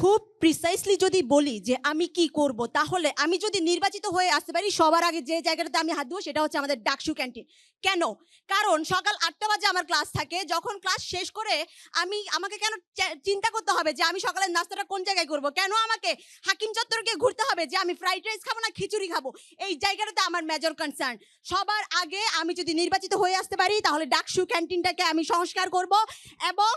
খুব প্রিসাইসলি যদি বলি যে আমি কি করব, তাহলে আমি যদি নির্বাচিত হয়ে আসতে পারি, সবার আগে যে জায়গাটাতে আমি হাত দেবো সেটা হচ্ছে আমাদের ডাকসু ক্যান্টিন। কেন? কারণ সকাল ৮টা বাজে আমার ক্লাস থাকে। যখন ক্লাস শেষ করে আমাকে কেন চিন্তা করতে হবে যে আমি সকালের নাস্তাটা কোন জায়গায় করব? কেন আমাকে হাকিম চত্বর গিয়ে ঘুরতে হবে যে আমি ফ্রাইড রাইস খাবো না খিচুড়ি খাবো? এই জায়গাটাতে আমার মেজর কনসার্ন। সবার আগে আমি যদি নির্বাচিত হয়ে আসতে পারি, তাহলে ডাকসু ক্যান্টিনটাকে আমি সংস্কার করব। এবং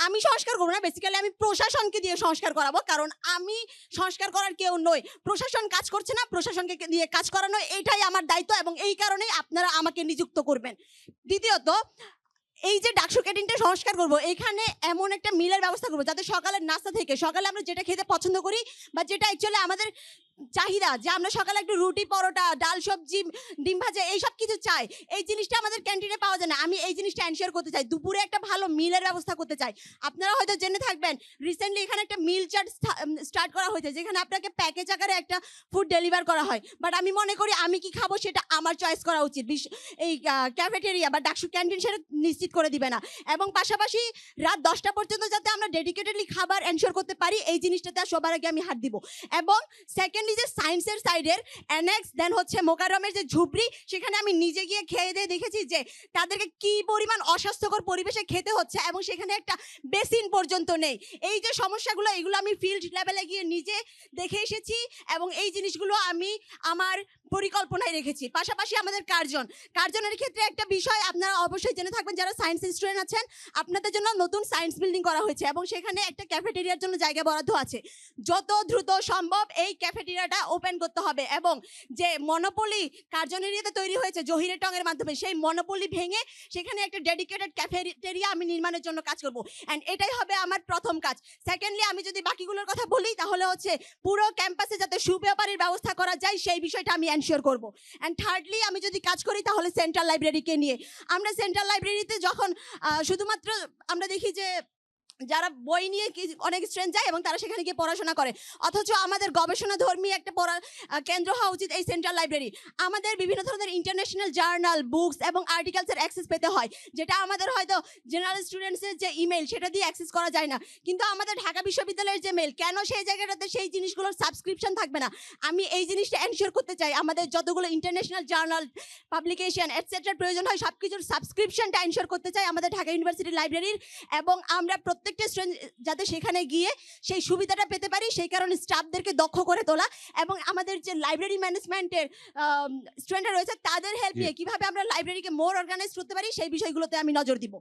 আমি সংস্কার করবো না, বেসিক্যালি আমি প্রশাসনকে দিয়ে সংস্কার করাবো। কারণ আমি সংস্কার করার কেউ নই। প্রশাসন কাজ করছে না, প্রশাসনকে দিয়ে কাজ করানো এটাই আমার দায়িত্ব, এবং এই কারণেই আপনারা আমাকে নিযুক্ত করবেন। দ্বিতীয়ত, এই যে ডাকসু ক্যান্টিনটা সংস্কার করব, এখানে এমন একটা মিলের ব্যবস্থা করব যাতে সকালের নাস্তা থেকে, সকালে আমরা যেটা খেতে পছন্দ করি বা যেটা অ্যাকচুয়ালি আমাদের চাহিদা, যে আমরা সকালে একটু রুটি, পরোটা, ডাল, সবজি, ডিম ভাজা এইসব কিছু চাই, এই জিনিসটা আমাদের ক্যান্টিনে পাওয়া যায় না। আমি এই জিনিসটা এনশিওর করতে চাই। দুপুরে একটা ভালো মিলের ব্যবস্থা করতে চাই। আপনারা হয়তো জেনে থাকবেন, রিসেন্টলি এখানে একটা মিল চার্ট স্টার্ট করা হয়েছে, যেখানে আপনাকে প্যাকেজ আকারে একটা ফুড ডেলিভার করা হয়। বাট আমি মনে করি আমি কি খাবো সেটা আমার চয়েস করা উচিত। এই ক্যাফেটেরিয়া বা ডাকসু ক্যান্টিন সেটা নিশ্চিত করে দিবে না। এবং পাশাপাশি রাত 10টা পর্যন্ত যাতে আমরা ডেডিকেটেডলি খাবার এনশিওর করতে পারি, এই জিনিসটাতে সবার আগে আমি হাত দিব। এবং সেকেন্ডলি, যে সায়েন্সের সাইডের অ্যানেক্স, দেন হচ্ছে মোকাররমের যে ঝুপড়ি, সেখানে আমি নিজে গিয়ে খেয়ে দিয়ে দেখেছি যে তাদেরকে কি পরিমাণ অস্বাস্থ্যকর পরিবেশে খেতে হচ্ছে, এবং সেখানে একটা বেসিন পর্যন্ত নেই। এই যে সমস্যাগুলো, এগুলো আমি ফিল্ড লেভেলে গিয়ে নিজে দেখে এসেছি, এবং এই জিনিসগুলো আমি আমার পরিকল্পনায় রেখেছি। পাশাপাশি আমাদের কার্জনের ক্ষেত্রে একটা বিষয় আপনারা অবশ্যই জেনে থাকবেন, যারা সায়েন্স স্টুডেন্ট আছেন, আপনাদের জন্য নতুন সায়েন্স বিল্ডিং করা হয়েছে, এবং সেখানে একটা ক্যাফেটেরিয়ার জন্য জায়গা বরাদ্দ আছে। যত দ্রুত সম্ভব এই ক্যাফেটেরিয়াটা ওপেন করতে হবে, এবং যে মনোপলি কার্জন এরিয়াতে তৈরি হয়েছে জহিরের টঙের মাধ্যমে, সেই মনোপলি ভেঙে সেখানে একটা ডেডিকেটেড ক্যাফেটেরিয়া আমি নির্মাণের জন্য কাজ করব। অ্যান্ড এটাই হবে আমার প্রথম কাজ। সেকেন্ডলি, আমি যদি বাকিগুলোর কথা বলি, তাহলে হচ্ছে পুরো ক্যাম্পাসে যাতে সুব্যাপারের ব্যবস্থা করা যায় সেই বিষয়টা আমি এনশিওর করব। অ্যান্ড থার্ডলি, আমি যদি কাজ করি তাহলে সেন্ট্রাল লাইব্রেরিকে নিয়ে। আমরা সেন্ট্রাল লাইব্রেরিতে যখন শুধুমাত্র আমরা দেখি যে যারা বই নিয়ে অনেক স্টুডেন্ট যায় এবং তারা সেখানে গিয়ে পড়াশোনা করে, অথচ আমাদের গবেষণাধর্মী একটা কেন্দ্র হওয়া উচিত এই সেন্ট্রাল লাইব্রেরি। আমাদের বিভিন্ন ধরনের ইন্টারন্যাশনাল জার্নাল, বুকস এবং আর্টিকেলসের অ্যাক্সেস পেতে হয়, যেটা আমাদের হয়তো জেনারেল স্টুডেন্টসের যে ইমেল সেটা দিয়ে অ্যাক্সেস করা যায় না। কিন্তু আমাদের ঢাকা বিশ্ববিদ্যালয়ের যে মেল, কেন সেই জায়গাটাতে সেই জিনিসগুলোর সাবস্ক্রিপশন থাকবে না? আমি এই জিনিসটা এনশিওর করতে চাই। আমাদের যতগুলো ইন্টারন্যাশনাল জার্নাল, পাবলিকেশন এটসেট্রার প্রয়োজন হয়, সব কিছুর সাবস্ক্রিপশনটা এনশিওর করতে চাই আমাদের ঢাকা ইউনিভার্সিটি লাইব্রেরির। এবং আমরা প্রত্যেকটা স্টুডেন্ট যাতে সেখানে গিয়ে সেই সুবিধাটা পেতে পারি, সেই কারণে স্টাফদেরকে দক্ষ করে তোলা, এবং আমাদের যে লাইব্রেরি ম্যানেজমেন্টের স্টুডেন্টরা রয়েছে তাদের হেল্প নিয়ে কিভাবে আমরা লাইব্রেরিকে মোর অর্গানাইজ করতে পারি, সেই বিষয়গুলোতে আমি নজর দিব।